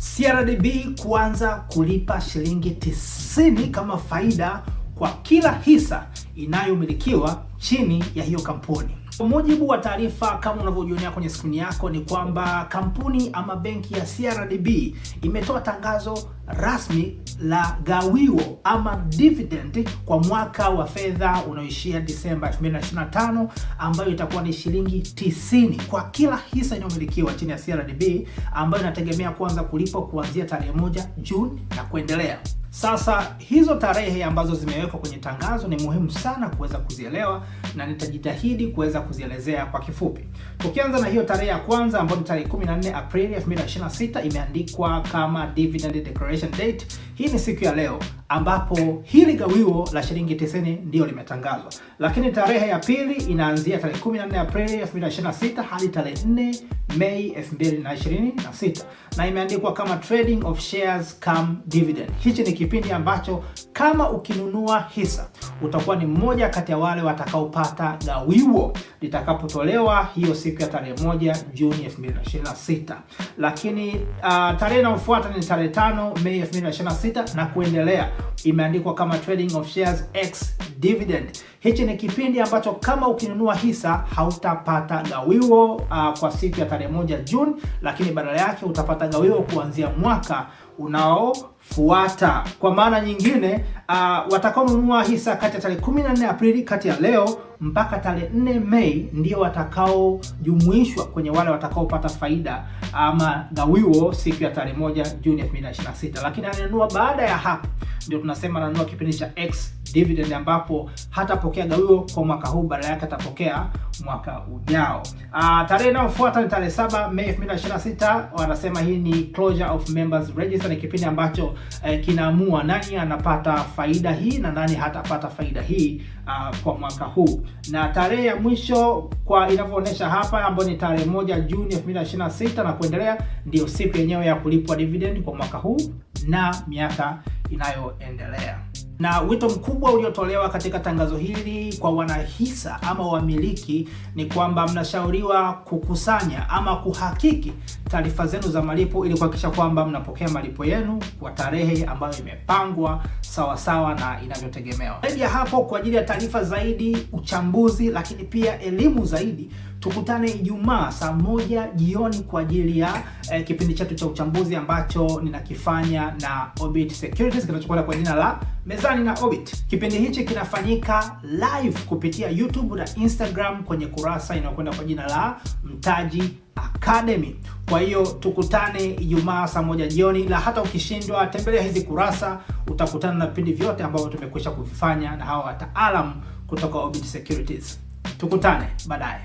CRDB kuanza kulipa shilingi 90 kama faida kwa kila hisa inayomilikiwa chini ya hiyo kampuni. Kwa mujibu wa taarifa kama unavyojionea kwenye skrini yako, ni kwamba kampuni ama benki ya CRDB imetoa tangazo rasmi la gawio ama dividend kwa mwaka wa fedha unaoishia Disemba 2025, ambayo itakuwa ni shilingi 90 kwa kila hisa inayomilikiwa chini ya CRDB, ambayo inategemea kuanza kulipwa kuanzia tarehe 1 Juni na kuendelea. Sasa hizo tarehe ambazo zimewekwa kwenye tangazo ni muhimu sana kuweza kuzielewa, na nitajitahidi kuweza kuzielezea kwa kifupi. Tukianza na hiyo tarehe ya kwanza ambayo ni tarehe 14 Aprili 2026, imeandikwa kama dividend declaration date. Hii ni siku ya leo ambapo hili gawio la shilingi 90 ndio limetangazwa. Lakini tarehe ya pili inaanzia tarehe 14 Aprili 2026 hadi tarehe 4 Mei 2026, na imeandikwa kama trading of shares come dividend. Hichi ni kipindi ambacho kama ukinunua hisa utakuwa ni mmoja kati ya wale watakaopata gawio litakapotolewa hiyo siku ya tarehe 1 Juni 2026. Lakini tarehe inayofuata ni tarehe 5 Mei 2026 na kuendelea, imeandikwa kama trading of shares ex dividend. Hichi ni kipindi ambacho kama ukinunua hisa hautapata gawio kwa siku ya tarehe 1 Juni, lakini badala yake utapata gawio kuanzia mwaka unaofuata. Kwa maana nyingine, watakaonunua hisa kati ya tarehe 14 Aprili, kati ya leo mpaka tarehe 4 Mei, ndio watakaojumuishwa kwenye wale watakaopata faida ama gawio siku ya tarehe 1 Juni 2026. Lakini ananunua baada ya hapo, ndio tunasema ananunua kipindi cha ex dividend, ambapo hatapokea gawio kwa mwaka huu, badala yake atapokea mwaka ujao. Tarehe inayofuata ni tarehe 7 Mei 2026. Wanasema hii ni closure of members register, ni kipindi ambacho kinaamua nani anapata faida hii na nani hatapata faida hii kwa mwaka huu. Na tarehe ya mwisho kwa inavyoonyesha hapa, ambayo ni tarehe 1 Juni 2026 na kuendelea, ndio siku yenyewe ya kulipwa dividend kwa mwaka huu na miaka inayoendelea. Na wito mkubwa uliotolewa katika tangazo hili kwa wanahisa ama wamiliki ni kwamba mnashauriwa kukusanya ama kuhakiki taarifa zenu za malipo ili kuhakikisha kwamba mnapokea malipo yenu kwa tarehe ambayo imepangwa sawa na inavyotegemewa. Zaidi ya hapo, kwa ajili ya taarifa zaidi, uchambuzi, lakini pia elimu zaidi, tukutane Ijumaa saa 1 jioni kwa ajili ya kipindi chetu cha uchambuzi ambacho ninakifanya na Orbit Securities kinachokwenda kwa jina la Mezani na Orbit. Kipindi hichi kinafanyika live kupitia YouTube na Instagram kwenye kurasa inayokwenda kwa jina la Mtaji Academy. Kwa hiyo tukutane Ijumaa saa 1 jioni, na hata ukishindwa tembelea hizi kurasa, utakutana na vipindi vyote ambavyo tumekwisha kuvifanya na hawa wataalamu kutoka Orbit Securities. Tukutane baadaye.